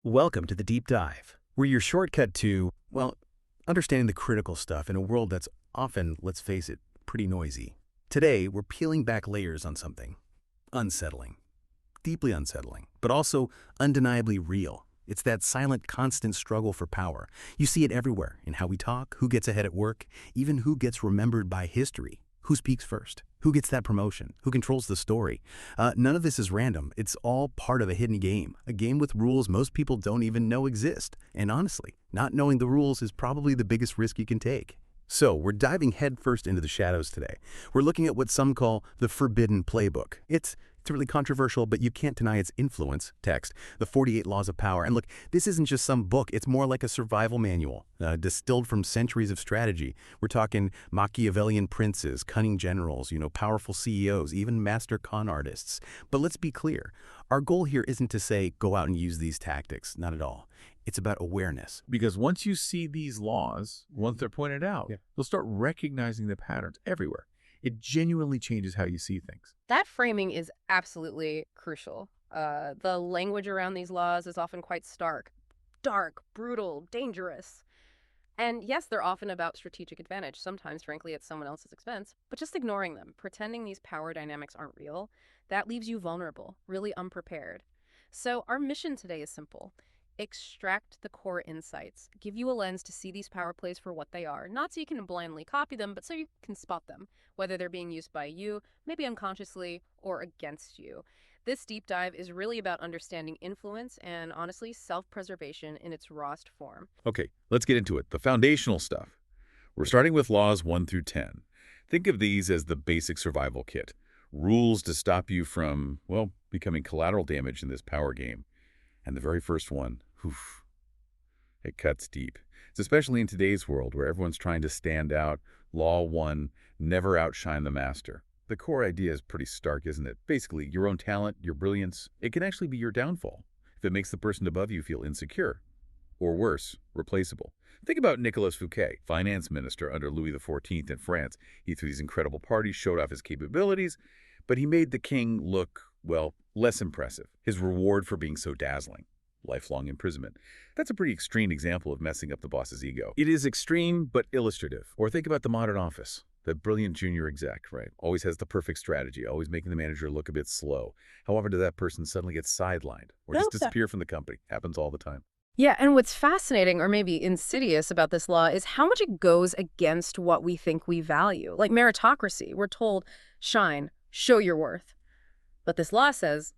Welcome to the Deep Dive. We're your shortcut to, well, understanding the critical stuff in a world that's often, let's face it, pretty noisy. Today, we're peeling back layers on something unsettling, deeply unsettling, but also undeniably real. It's that silent, constant struggle for power. You see it everywhere in how we talk, who gets ahead at work, even who gets remembered by history. Who speaks first? Who gets that promotion? Who controls the story? None of this is random. It's all part of a hidden game, a game with rules most people don't even know exist. And honestly, not knowing the rules is probably the biggest risk you can take. So we're diving headfirst into the shadows today. We're looking at what some call the forbidden playbook. It's really controversial, but you can't deny its influence. Text, the 48 Laws of Power. And look, this isn't just some book. It's more like a survival manual, distilled from centuries of strategy. We're talking Machiavellian princes, cunning generals, powerful CEOs, even master con artists. But let's be clear. Our goal here isn't to say, go out and use these tactics. Not at all. It's about awareness. Because once you see these laws, once they're pointed out, you'll start recognizing the patterns everywhere. It genuinely changes how you see things. That framing is absolutely crucial. The language around these laws is often quite stark. Dark, brutal, dangerous. And yes, they're often about strategic advantage, sometimes, frankly, at someone else's expense. But just ignoring them, pretending these power dynamics aren't real, that leaves you vulnerable, really unprepared. So our mission today is simple. Extract the core insights. Give you a lens to see these power plays for what they are, not so you can blindly copy them, but so you can spot them, whether they're being used by you, maybe unconsciously, or against you. This deep dive is really about understanding influence and, honestly, self-preservation in its rawest form. Okay, let's get into it. The foundational stuff. We're starting with laws 1 through 10. Think of these as the basic survival kit. Rules to stop you from, well, becoming collateral damage in this power game. And the very first one, it cuts deep. It's especially in today's world where everyone's trying to stand out. Law 1, never outshine the master. The core idea is pretty stark, isn't it? Basically, your own talent, your brilliance, it can actually be your downfall if it makes the person above you feel insecure. Or worse, replaceable. Think about Nicolas Fouquet, finance minister under Louis XIV in France. He threw these incredible parties, showed off his capabilities, but he made the king look, well, less impressive. His reward for being so dazzling. Lifelong imprisonment. That's a pretty extreme example of messing up the boss's ego. It is extreme, but illustrative. Or think about the modern office. The brilliant junior exec, right? Always has the perfect strategy, always making the manager look a bit slow. However, does that person suddenly get sidelined or just disappear from the company? Happens all the time. Yeah, and what's fascinating, or maybe insidious about this law, is how much it goes against what we think we value. Like meritocracy, we're told, shine, show your worth. But this law says,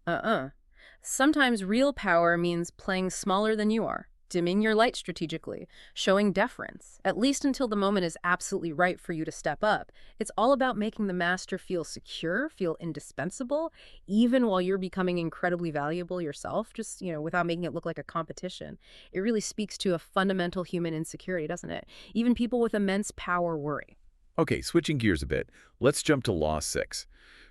Sometimes real power means playing smaller than you are, dimming your light strategically, showing deference, at least until the moment is absolutely right for you to step up. It's all about making the master feel secure, feel indispensable, even while you're becoming incredibly valuable yourself, just, without making it look like a competition. It really speaks to a fundamental human insecurity, doesn't it? Even people with immense power worry. Okay, switching gears a bit, let's jump to Law 6.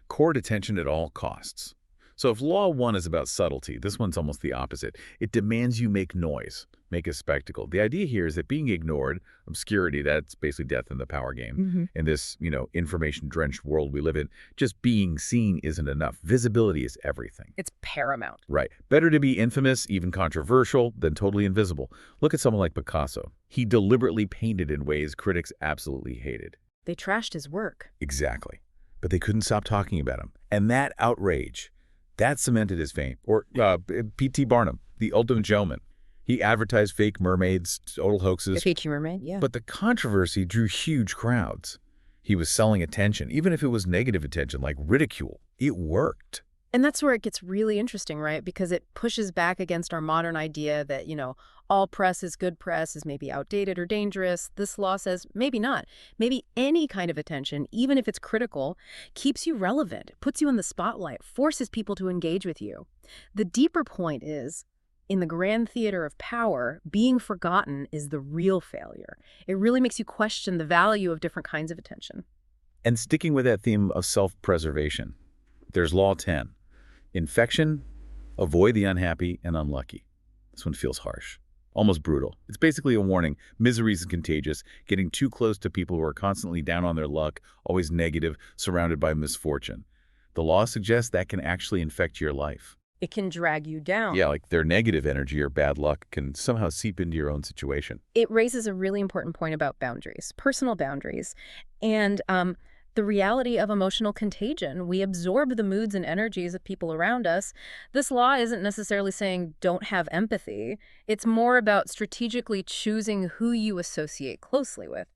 Court attention at all costs. So if Law 1 is about subtlety, this one's almost the opposite. It demands you make noise, make a spectacle. The idea here is that being ignored, obscurity, that's basically death in the power game. In this, information-drenched world we live in, just being seen isn't enough. Visibility is everything. It's paramount. Right. Better to be infamous, even controversial, than totally invisible. Look at someone like Picasso. He deliberately painted in ways critics absolutely hated. They trashed his work. Exactly. But they couldn't stop talking about him. And that outrage, that cemented his fame. Or P.T. Barnum, the ultimate showman. He advertised fake mermaids, total hoaxes. The fake mermaid, yeah. But the controversy drew huge crowds. He was selling attention, even if it was negative attention, like ridicule. It worked. And that's where it gets really interesting, right? Because it pushes back against our modern idea that, all press is good press, is maybe outdated or dangerous. This law says maybe not. Maybe any kind of attention, even if it's critical, keeps you relevant, puts you in the spotlight, forces people to engage with you. The deeper point is, in the grand theater of power, being forgotten is the real failure. It really makes you question the value of different kinds of attention. And sticking with that theme of self-preservation, there's Law 10. Infection, avoid the unhappy and unlucky. This one feels harsh, almost brutal. It's basically a warning. Misery is contagious. Getting too close to people who are constantly down on their luck, always negative, surrounded by misfortune. The law suggests that can actually infect your life. It can drag you down. Yeah, like their negative energy or bad luck can somehow seep into your own situation. It raises a really important point about boundaries, personal boundaries, and the reality of emotional contagion. We absorb the moods and energies of people around us. This law isn't necessarily saying don't have empathy. It's more about strategically choosing who you associate closely with.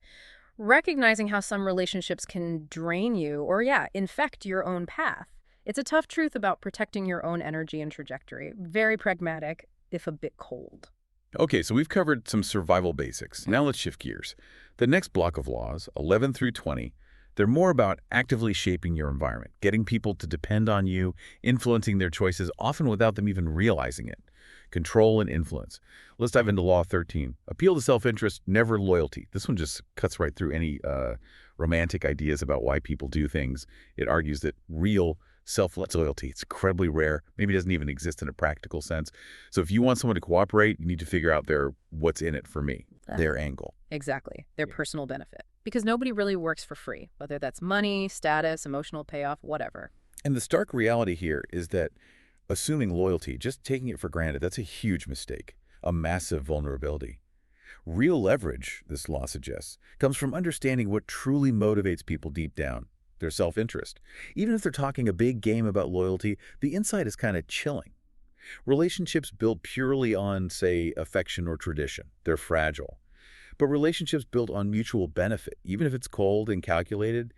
Recognizing how some relationships can drain you or, yeah, infect your own path. It's a tough truth about protecting your own energy and trajectory. Very pragmatic, if a bit cold. Okay, so we've covered some survival basics. Now let's shift gears. The next block of laws, 11 through 20, they're more about actively shaping your environment, getting people to depend on you, influencing their choices, often without them even realizing it. Control and influence. Let's dive into Law 13. Appeal to self-interest, never loyalty. This one just cuts right through any romantic ideas about why people do things. It argues that real self-loyalty, it's incredibly rare, maybe doesn't even exist in a practical sense. So if you want someone to cooperate, you need to figure out what's in it for me, their angle. Exactly, their personal benefit. Because nobody really works for free, whether that's money, status, emotional payoff, whatever. And the stark reality here is that assuming loyalty, just taking it for granted, that's a huge mistake, a massive vulnerability. Real leverage, this law suggests, comes from understanding what truly motivates people deep down, their self-interest. Even if they're talking a big game about loyalty, the inside is kind of chilling. Relationships built purely on, say, affection or tradition, they're fragile. But relationships built on mutual benefit, even if it's cold and calculated,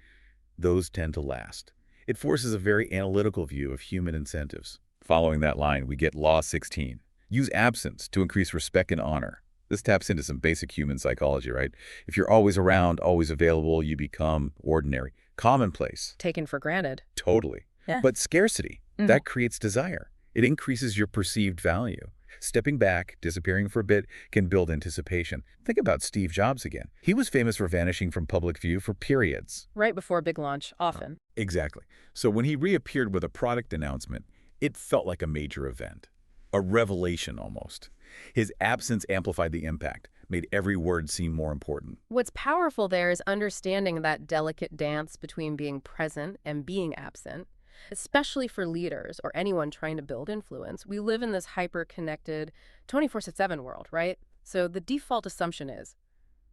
those tend to last. It forces a very analytical view of human incentives. Following that line, we get Law 16. Use absence to increase respect and honor. This taps into some basic human psychology, right? If you're always around, always available, you become ordinary, commonplace. Taken for granted. Totally. Yeah. But scarcity, that creates desire. It increases your perceived value. Stepping back, disappearing for a bit, can build anticipation. Think about Steve Jobs again. He was famous for vanishing from public view for periods. Right before a big launch, often. Exactly. So when he reappeared with a product announcement, it felt like a major event. A revelation almost. His absence amplified the impact, made every word seem more important. What's powerful there is understanding that delicate dance between being present and being absent. Especially for leaders or anyone trying to build influence, we live in this hyper-connected 24/7 world, right? So the default assumption is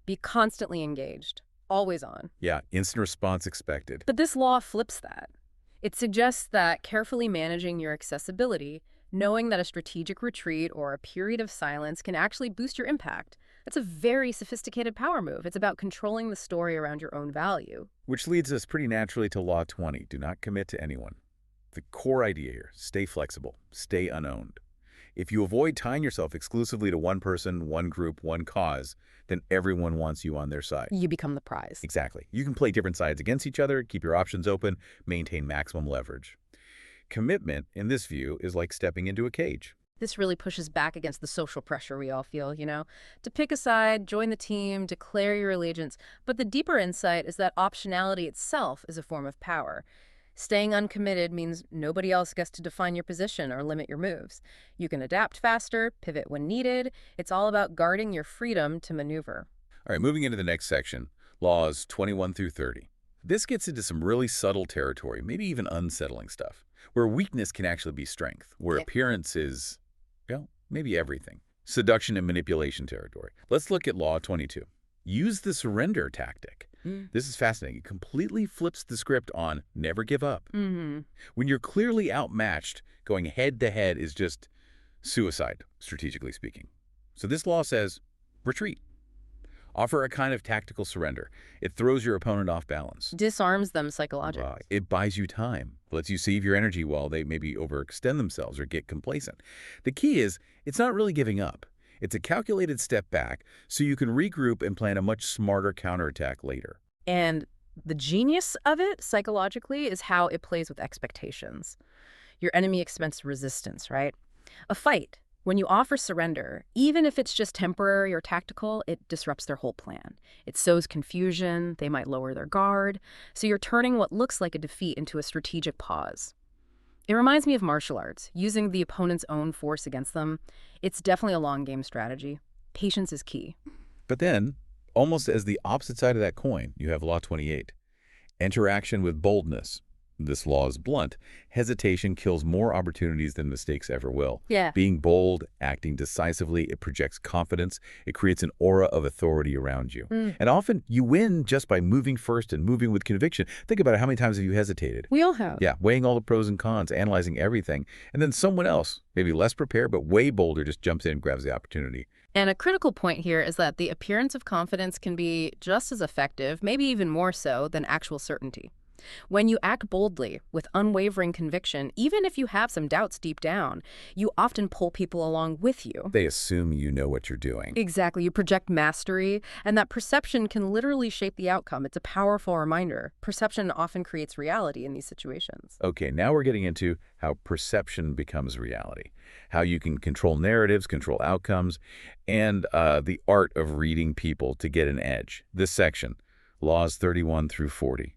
be constantly engaged, always on. Yeah, instant response expected. But this law flips that. It suggests that carefully managing your accessibility, knowing that a strategic retreat or a period of silence can actually boost your impact. That's a very sophisticated power move. It's about controlling the story around your own value. Which leads us pretty naturally to Law 20. Do not commit to anyone. The core idea here, stay flexible, stay unowned. If you avoid tying yourself exclusively to one person, one group, one cause, then everyone wants you on their side. You become the prize. Exactly. You can play different sides against each other, keep your options open, maintain maximum leverage. Commitment, in this view, is like stepping into a cage. This really pushes back against the social pressure we all feel, to pick a side, join the team, declare your allegiance. But the deeper insight is that optionality itself is a form of power. Staying uncommitted means nobody else gets to define your position or limit your moves. You can adapt faster, pivot when needed. It's all about guarding your freedom to maneuver. All right, moving into the next section, Laws 21 through 30. This gets into some really subtle territory, maybe even unsettling stuff, where weakness can actually be strength, where appearance is, well, maybe everything. Seduction and manipulation territory. Let's look at Law 22. Use the surrender tactic. This is fascinating. It completely flips the script on never give up. When you're clearly outmatched, going head-to-head is just suicide, strategically speaking. So this law says, retreat. Offer a kind of tactical surrender. It throws your opponent off balance. Disarms them psychologically. It buys you time, lets you save your energy while they maybe overextend themselves or get complacent. The key is, it's not really giving up. It's a calculated step back so you can regroup and plan a much smarter counterattack later. And the genius of it, psychologically, is how it plays with expectations. Your enemy expects resistance, right? A fight, when you offer surrender, even if it's just temporary or tactical, it disrupts their whole plan. It sows confusion, they might lower their guard, so you're turning what looks like a defeat into a strategic pause. It reminds me of martial arts, using the opponent's own force against them. It's definitely a long game strategy. Patience is key. But then, almost as the opposite side of that coin, you have Law 28. Enter action with boldness. This law is blunt. Hesitation kills more opportunities than mistakes ever will. Yeah. Being bold, acting decisively, it projects confidence. It creates an aura of authority around you. And often you win just by moving first and moving with conviction. Think about it. How many times have you hesitated? We all have. Yeah, weighing all the pros and cons, analyzing everything. And then someone else, maybe less prepared but way bolder, just jumps in and grabs the opportunity. And a critical point here is that the appearance of confidence can be just as effective, maybe even more so, than actual certainty. When you act boldly, with unwavering conviction, even if you have some doubts deep down, you often pull people along with you. They assume you know what you're doing. Exactly. You project mastery, and that perception can literally shape the outcome. It's a powerful reminder. Perception often creates reality in these situations. Okay, now we're getting into how perception becomes reality, how you can control narratives, control outcomes, and the art of reading people to get an edge. This section, laws 31 through 40.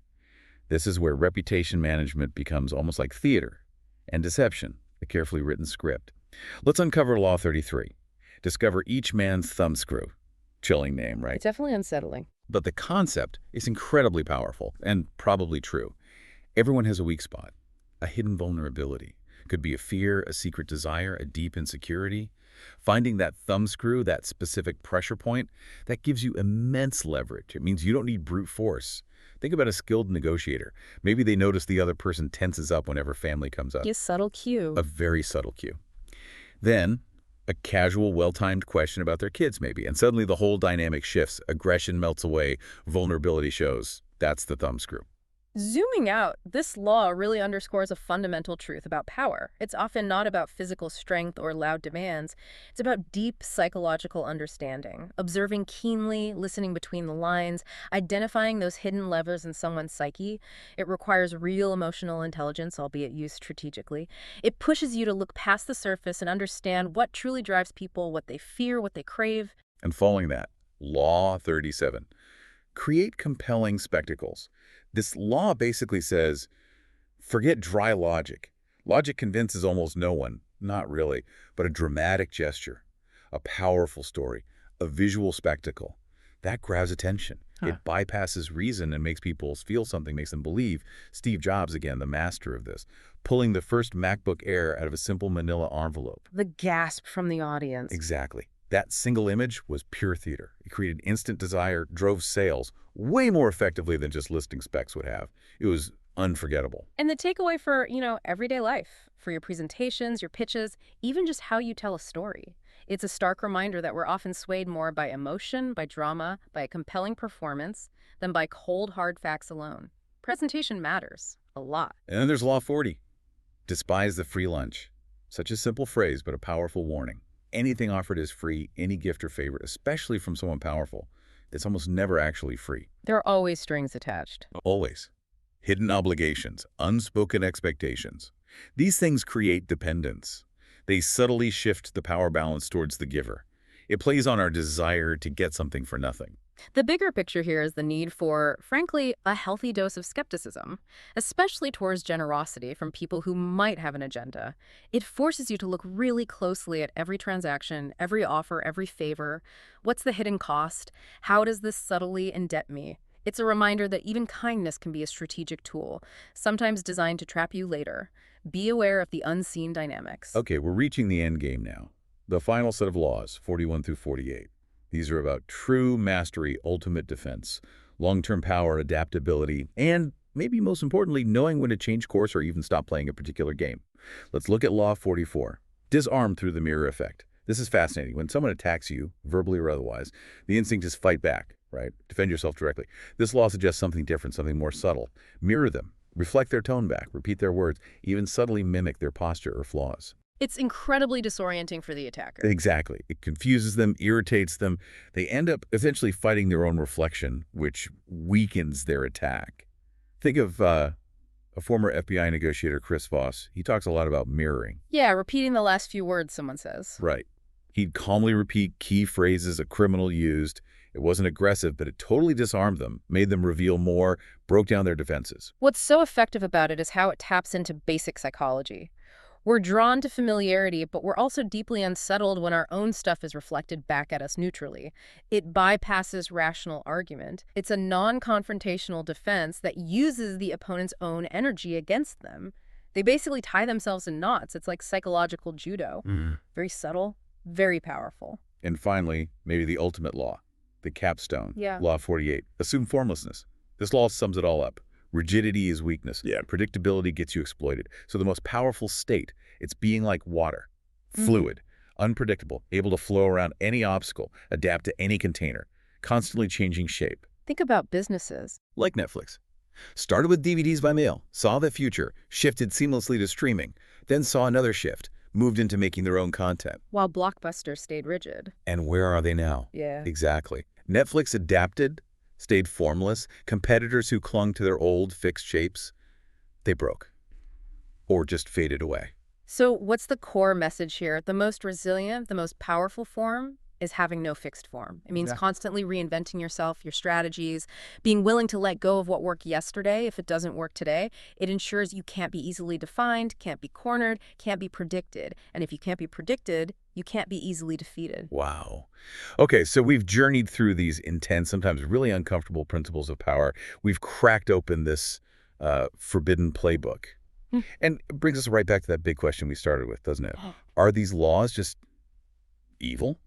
This is where reputation management becomes almost like theater and deception, a carefully written script. Let's uncover Law 33. Discover each man's thumbscrew. Chilling name, right? It's definitely unsettling. But the concept is incredibly powerful and probably true. Everyone has a weak spot, a hidden vulnerability. Could be a fear, a secret desire, a deep insecurity. Finding that thumbscrew, that specific pressure point, that gives you immense leverage. It means you don't need brute force. Think about a skilled negotiator. Maybe they notice the other person tenses up whenever family comes up. A subtle cue. A very subtle cue. Then, a casual, well-timed question about their kids maybe, and suddenly the whole dynamic shifts. Aggression melts away, vulnerability shows. That's the thumbscrew. Zooming out, this law really underscores a fundamental truth about power. It's often not about physical strength or loud demands. It's about deep psychological understanding, observing keenly, listening between the lines, identifying those hidden levers in someone's psyche. It requires real emotional intelligence, albeit used strategically. It pushes you to look past the surface and understand what truly drives people, what they fear, what they crave. And following that, Law 37. Create compelling spectacles. This law basically says, forget dry logic. Logic convinces almost no one, not really, but a dramatic gesture, a powerful story, a visual spectacle. That grabs attention. It bypasses reason and makes people feel something, makes them believe. Steve Jobs, again, the master of this, pulling the first MacBook Air out of a simple manila envelope. The gasp from the audience. Exactly. That single image was pure theater. It created instant desire, drove sales way more effectively than just listing specs would have. It was unforgettable. And the takeaway for, everyday life, for your presentations, your pitches, even just how you tell a story. It's a stark reminder that we're often swayed more by emotion, by drama, by a compelling performance, than by cold, hard facts alone. Presentation matters a lot. And then there's Law 40. Despise the free lunch. Such a simple phrase, but a powerful warning. Anything offered is free, any gift or favor, especially from someone powerful, it's almost never actually free. There are always strings attached. Always. Hidden obligations, unspoken expectations. These things create dependence. They subtly shift the power balance towards the giver. It plays on our desire to get something for nothing. The bigger picture here is the need for, frankly, a healthy dose of skepticism, especially towards generosity from people who might have an agenda. It forces you to look really closely at every transaction, every offer, every favor. What's the hidden cost? How does this subtly indebt me? It's a reminder that even kindness can be a strategic tool, sometimes designed to trap you later. Be aware of the unseen dynamics. Okay, we're reaching the end game now. The final set of laws, 41 through 48. These are about true mastery, ultimate defense, long-term power, adaptability, and maybe most importantly, knowing when to change course or even stop playing a particular game. Let's look at Law 44. Disarm through the mirror effect. This is fascinating. When someone attacks you, verbally or otherwise, the instinct is fight back, right? Defend yourself directly. This law suggests something different, something more subtle. Mirror them. Reflect their tone back. Repeat their words. Even subtly mimic their posture or flaws. It's incredibly disorienting for the attacker. Exactly. It confuses them, irritates them. They end up essentially fighting their own reflection, which weakens their attack. Think of a former FBI negotiator, Chris Voss. He talks a lot about mirroring. Yeah, repeating the last few words someone says. Right. He'd calmly repeat key phrases a criminal used. It wasn't aggressive, but it totally disarmed them, made them reveal more, broke down their defenses. What's so effective about it is how it taps into basic psychology. We're drawn to familiarity, but we're also deeply unsettled when our own stuff is reflected back at us neutrally. It bypasses rational argument. It's a non-confrontational defense that uses the opponent's own energy against them. They basically tie themselves in knots. It's like psychological judo. Very subtle, very powerful. And finally, maybe the ultimate law, the capstone, Yeah. Law 48. Assume formlessness. This law sums it all up. Rigidity is weakness. Yeah. Predictability gets you exploited. So the most powerful state, it's being like water, fluid, unpredictable, able to flow around any obstacle, adapt to any container, constantly changing shape. Think about businesses. Like Netflix. Started with DVDs by mail, saw the future, shifted seamlessly to streaming, then saw another shift, moved into making their own content. While Blockbuster stayed rigid. And where are they now? Yeah. Exactly. Netflix adapted, stayed formless. Competitors who clung to their old fixed shapes, they broke or just faded away. So what's the core message here? The most resilient, the most powerful form is having no fixed form. It means constantly reinventing yourself, your strategies, being willing to let go of what worked yesterday if it doesn't work today. It ensures you can't be easily defined, can't be cornered, can't be predicted. And if you can't be predicted, you can't be easily defeated. Wow. Okay, so we've journeyed through these intense, sometimes really uncomfortable principles of power. We've cracked open this forbidden playbook. And it brings us right back to that big question we started with, doesn't it? Are these laws just evil?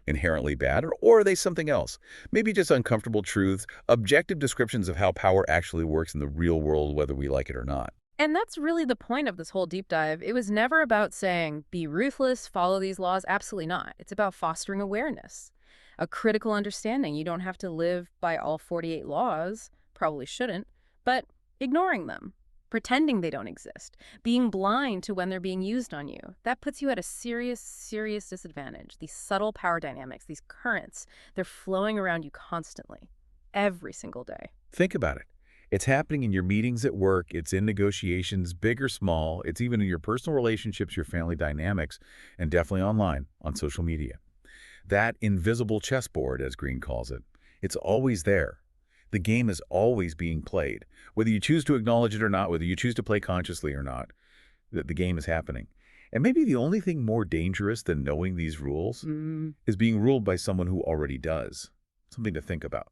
Inherently bad, or are they something else? Maybe just uncomfortable truths, objective descriptions of how power actually works in the real world, whether we like it or not. And that's really the point of this whole deep dive. It was never about saying, be ruthless, follow these laws. Absolutely not. It's about fostering awareness, a critical understanding. You don't have to live by all 48 laws, probably shouldn't, but ignoring them, pretending they don't exist, being blind to when they're being used on you. That puts you at a serious, serious disadvantage. These subtle power dynamics, these currents, they're flowing around you constantly, every single day. Think about it. It's happening in your meetings at work. It's in negotiations, big or small. It's even in your personal relationships, your family dynamics, and definitely online, on social media. That invisible chessboard, as Greene calls it, it's always there. The game is always being played. Whether you choose to acknowledge it or not, whether you choose to play consciously or not, the game is happening. And maybe the only thing more dangerous than knowing these rules is being ruled by someone who already does. Something to think about.